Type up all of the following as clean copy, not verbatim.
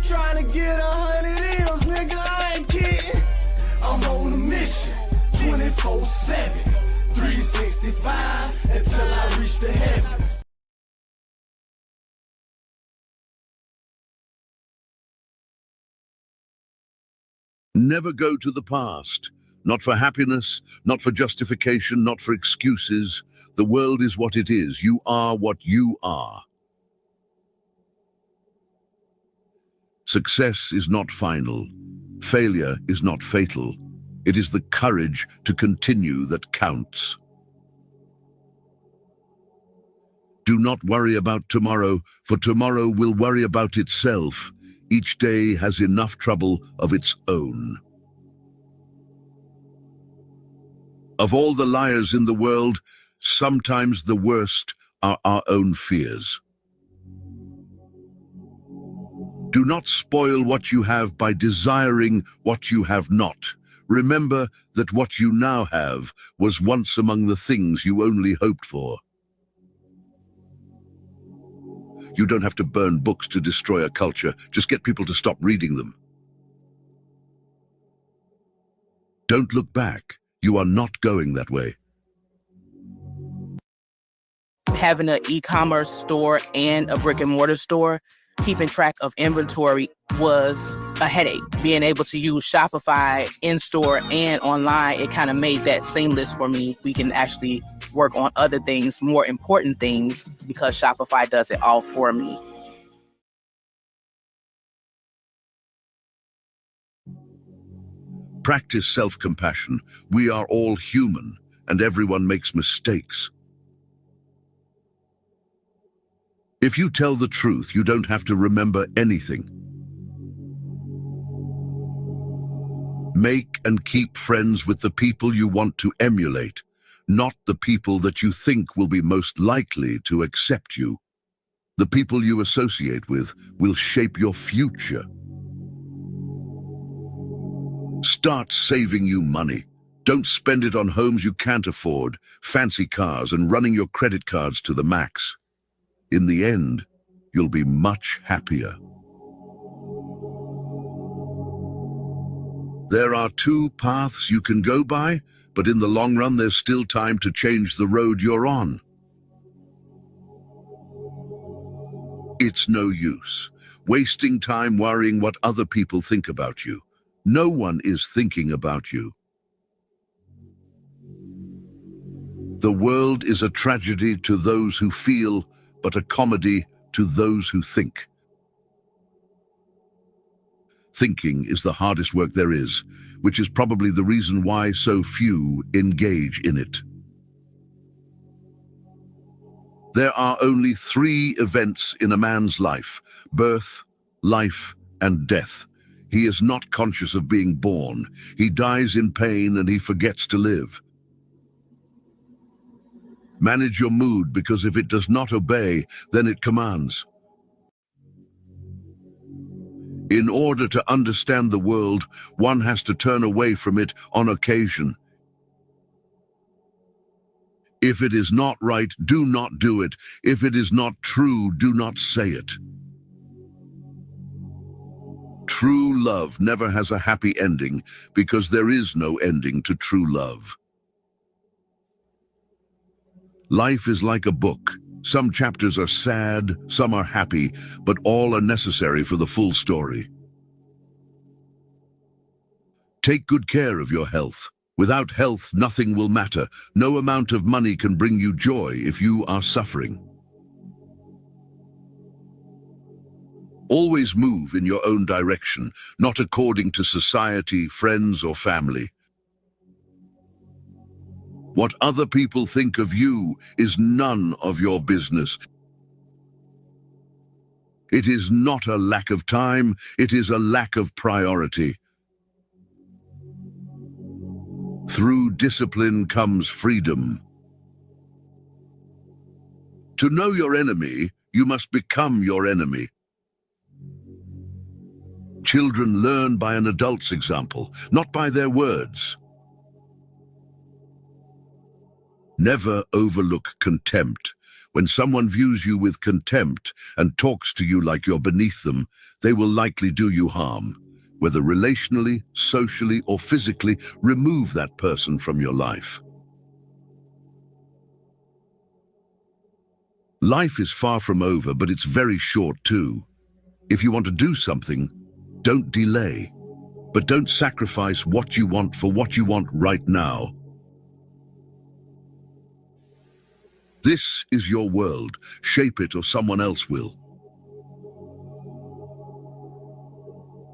Trying to get 100 M's, nigga, I ain't kidding. I'm on a mission, 24/7, 365, until I reach the heavens. Never go to the past. Not for happiness, not for justification, not for excuses. The world is what it is. You are what you are. Success is not final. Failure is not fatal. It is the courage to continue that counts. Do not worry about tomorrow, for tomorrow will worry about itself. Each day has enough trouble of its own. Of all the liars in the world, sometimes the worst are our own fears. Do not spoil what you have by desiring what you have not. Remember that what you now have was once among the things you only hoped for. You don't have to burn books to destroy a culture. Just get people to stop reading them. Don't look back. You are not going that way. Having an e-commerce store and a brick and mortar store, keeping track of inventory was a headache. Being able to use Shopify in-store and online, it kind of made that seamless for me. We can actually work on other things, more important things, because Shopify does it all for me. Practice self-compassion. We are all human, and everyone makes mistakes. If you tell the truth, you don't have to remember anything. Make and keep friends with the people you want to emulate, not the people that you think will be most likely to accept you. The people you associate with will shape your future. Start saving you money. Don't spend it on homes you can't afford, fancy cars, and running your credit cards to the max. In the end, you'll be much happier. There are two paths you can go by, but in the long run, there's still time to change the road you're on. It's no use wasting time worrying what other people think about you. No one is thinking about you. The world is a tragedy to those who feel, but a comedy to those who think. Thinking is the hardest work there is, which is probably the reason why so few engage in it. There are only 3 events in a man's life: birth, life, and death. He is not conscious of being born. He dies in pain and he forgets to live. Manage your mood, because if it does not obey, then it commands. In order to understand the world, one has to turn away from it on occasion. If it is not right, do not do it. If it is not true, do not say it. True love never has a happy ending, because there is no ending to true love. Life is like a book. Some chapters are sad, some are happy, but all are necessary for the full story. Take good care of your health. Without health, nothing will matter. No amount of money can bring you joy if you are suffering. Always move in your own direction, not according to society, friends, or family. What other people think of you is none of your business. It is not a lack of time, it is a lack of priority. Through discipline comes freedom. To know your enemy, you must become your enemy. Children learn by an adult's example, not by their words. Never overlook contempt. When someone views you with contempt and talks to you like you're beneath them, they will likely do you harm. Whether relationally, socially, or physically, remove that person from your life. Life is far from over, but it's very short too. If you want to do something, don't delay. But don't sacrifice what you want for what you want right now. This is your world. Shape it or someone else will.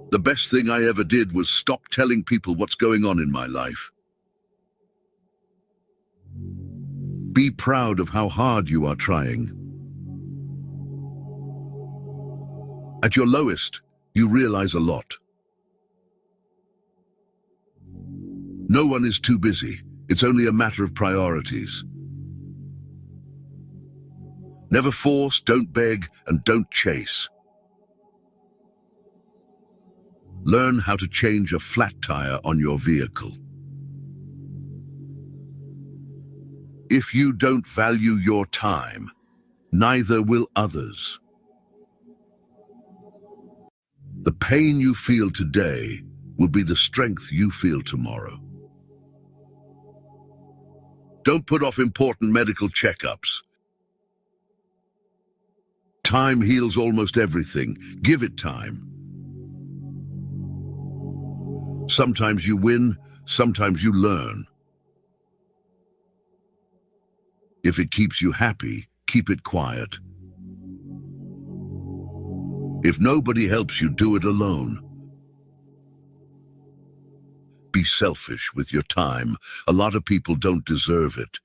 The best thing I ever did was stop telling people what's going on in my life. Be proud of how hard you are trying. At your lowest, you realize a lot. No one is too busy. It's only a matter of priorities. Never force, don't beg, and don't chase. Learn how to change a flat tire on your vehicle. If you don't value your time, neither will others. The pain you feel today will be the strength you feel tomorrow. Don't put off important medical checkups. Time heals almost everything. Give it time. Sometimes you win, sometimes you learn. If it keeps you happy, keep it quiet. If nobody helps you, do it alone. Be selfish with your time. A lot of people don't deserve it.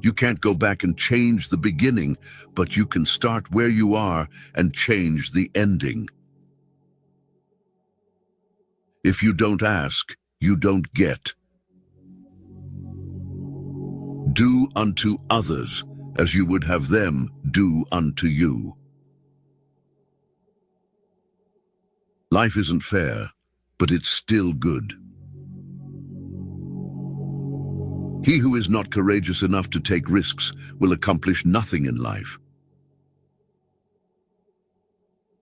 You can't go back and change the beginning, but you can start where you are and change the ending. If you don't ask, you don't get. Do unto others as you would have them do unto you. Life isn't fair, but it's still good. He who is not courageous enough to take risks will accomplish nothing in life.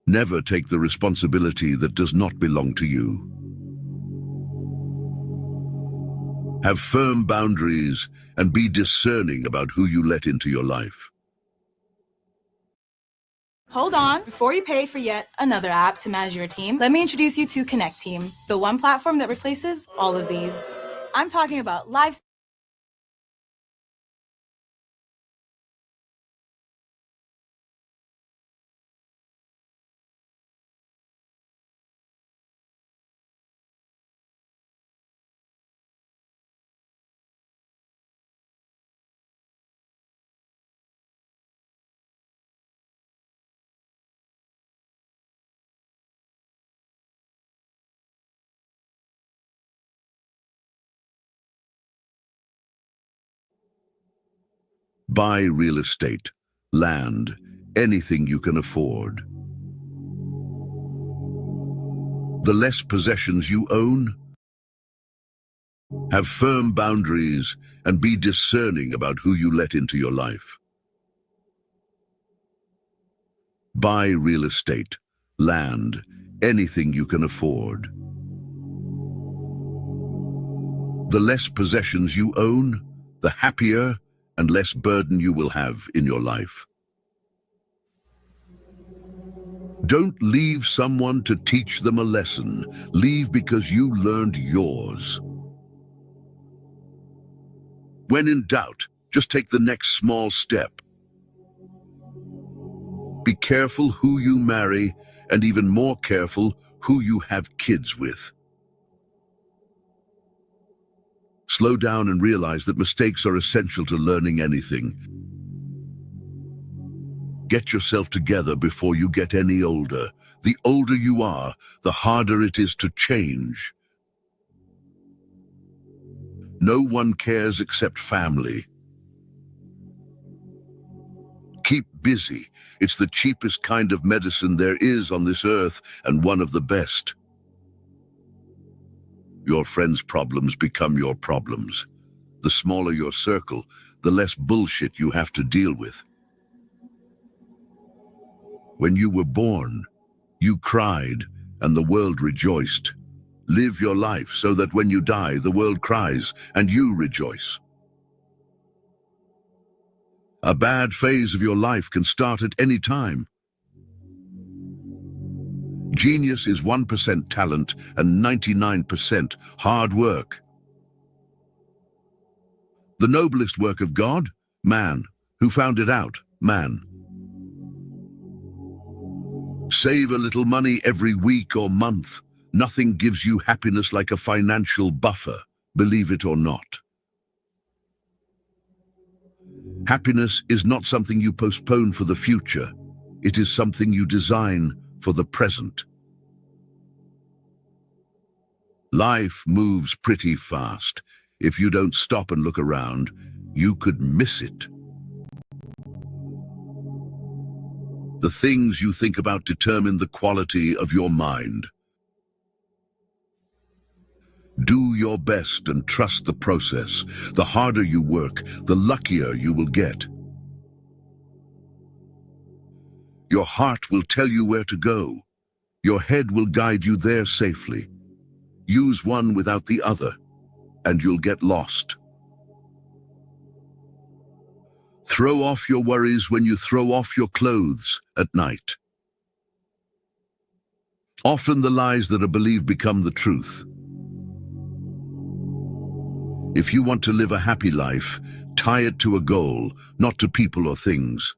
Never take the responsibility that does not belong to you. Have firm boundaries and be discerning about who you let into your life. Hold on. Before you pay for yet another app to manage your team, let me introduce you to Connect Team, the one platform that replaces all of these. I'm talking about live Buy real estate, land, anything you can afford. The less possessions you own, have firm boundaries and be discerning about who you let into your life. Buy real estate, land, anything you can afford. The less possessions you own, the happier and less burden you will have in your life. Don't leave someone to teach them a lesson. Leave because you learned yours. When in doubt, just take the next small step. Be careful who you marry, and even more careful who you have kids with. Slow down and realize that mistakes are essential to learning anything. Get yourself together before you get any older. The older you are, the harder it is to change. No one cares except family. Keep busy. It's the cheapest kind of medicine there is on this earth, and one of the best. Your friends' problems become your problems. The smaller your circle, the less bullshit you have to deal with. When you were born, you cried and the world rejoiced. Live your life so that when you die, the world cries and you rejoice. A bad phase of your life can start at any time. Genius is 1% talent and 99% hard work. The noblest work of God? Man. Who found it out? Man. Save a little money every week or month. Nothing gives you happiness like a financial buffer, believe it or not. Happiness is not something you postpone for the future. It is something you design for the present. Life moves pretty fast. If you don't stop and look around, you could miss it. The things you think about determine the quality of your mind. Do your best and trust the process. The harder you work, the luckier you will get. Your heart will tell you where to go. Your head will guide you there safely. Use one without the other, and you'll get lost. Throw off your worries when you throw off your clothes at night. Often the lies that are believed become the truth. If you want to live a happy life, tie it to a goal, not to people or things.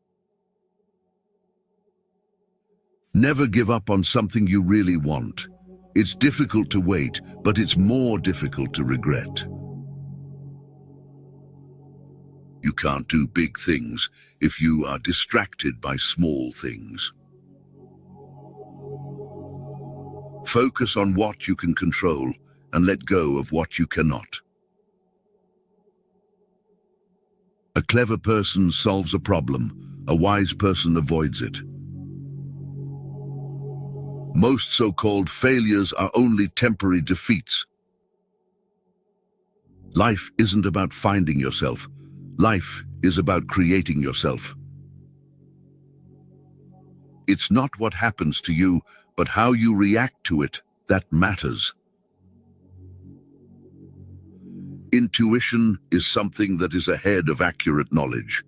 Never give up on something you really want. It's difficult to wait, but it's more difficult to regret. You can't do big things if you are distracted by small things. Focus on what you can control and let go of what you cannot. A clever person solves a problem. A wise person avoids it. Most so-called failures are only temporary defeats. Life isn't about finding yourself. Life is about creating yourself. It's not what happens to you, but how you react to it that matters. Intuition is something that is ahead of accurate knowledge.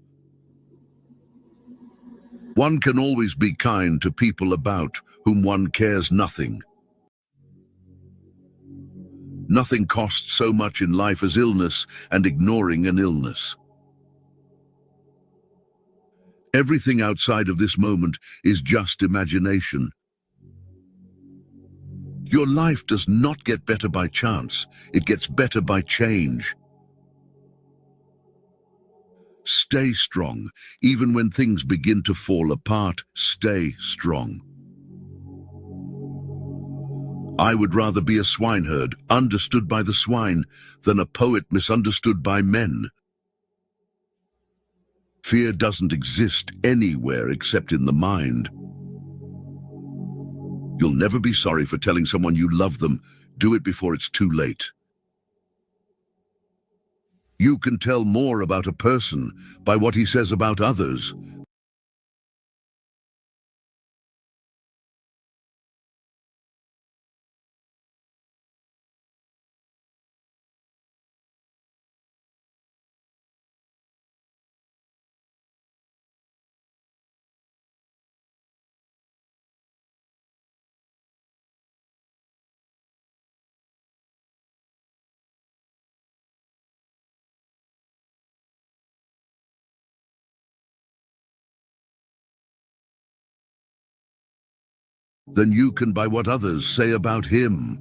One can always be kind to people about whom one cares nothing. Nothing costs so much in life as illness and ignoring an illness. Everything outside of this moment is just imagination. Your life does not get better by chance. It gets better by change. Stay strong. Even when things begin to fall apart, stay strong. I would rather be a swineherd, understood by the swine, than a poet misunderstood by men. Fear doesn't exist anywhere except in the mind. You'll never be sorry for telling someone you love them. Do it before it's too late. You can tell more about a person by what he says about others. Than you can by what others say about him.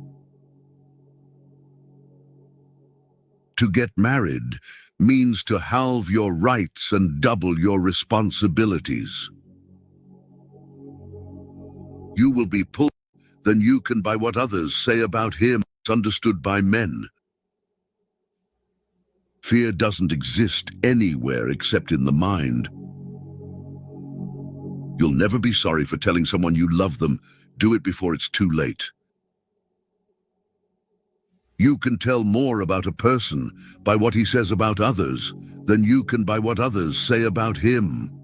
To get married means to halve your rights and double your responsibilities. You will be pulled than you can by what others say about him, understood by men. Fear doesn't exist anywhere except in the mind. You'll never be sorry for telling someone you love them. Do it before it's too late. You can tell more about a person by what he says about others than you can by what others say about him.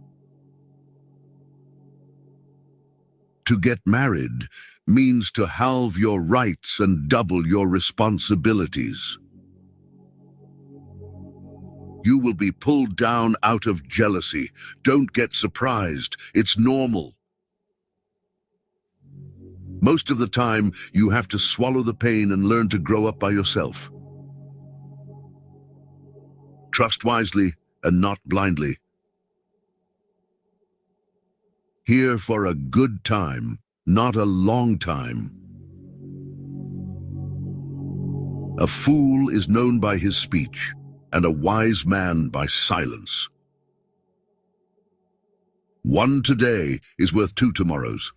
To get married means to halve your rights and double your responsibilities. You will be pulled down out of jealousy. Don't get surprised. It's normal. Most of the time, you have to swallow the pain and learn to grow up by yourself. Trust wisely and not blindly. Here for a good time, not a long time. A fool is known by his speech, and a wise man by silence. One today is worth two tomorrows.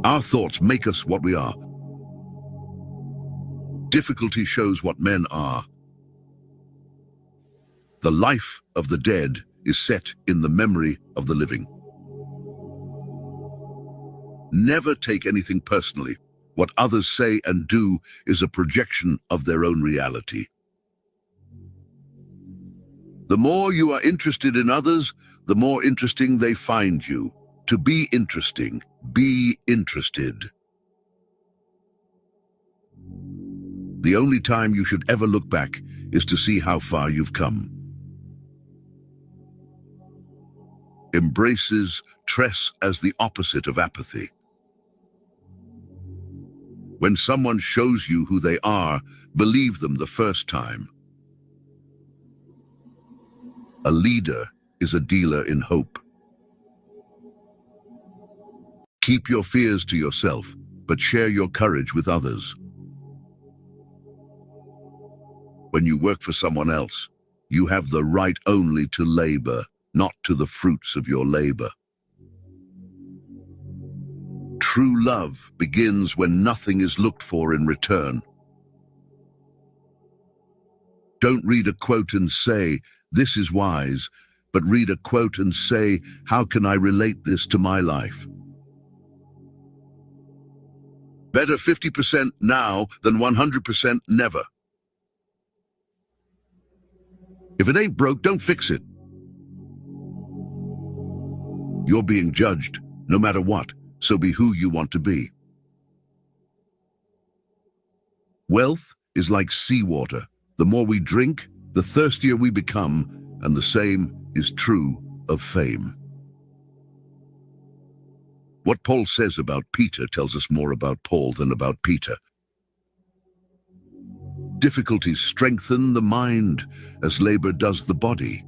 Our thoughts make us what we are. Difficulty shows what men are. The life of the dead is set in the memory of the living. Never take anything personally. What others say and do is a projection of their own reality. The more you are interested in others, the more interesting they find you. To be interesting, be interested. The only time you should ever look back is to see how far you've come. Embraces stress as the opposite of apathy. When someone shows you who they are, believe them the first time. A leader is a dealer in hope. Keep your fears to yourself, but share your courage with others. When you work for someone else, you have the right only to labor, not to the fruits of your labor. True love begins when nothing is looked for in return. Don't read a quote and say, "This is wise," but read a quote and say, "How can I relate this to my life?" Better 50% now than 100% never. If it ain't broke, don't fix it. You're being judged, no matter what, so be who you want to be. Wealth is like seawater. The more we drink, the thirstier we become, and the same is true of fame. What Paul says about Peter tells us more about Paul than about Peter. Difficulties strengthen the mind as labor does the body.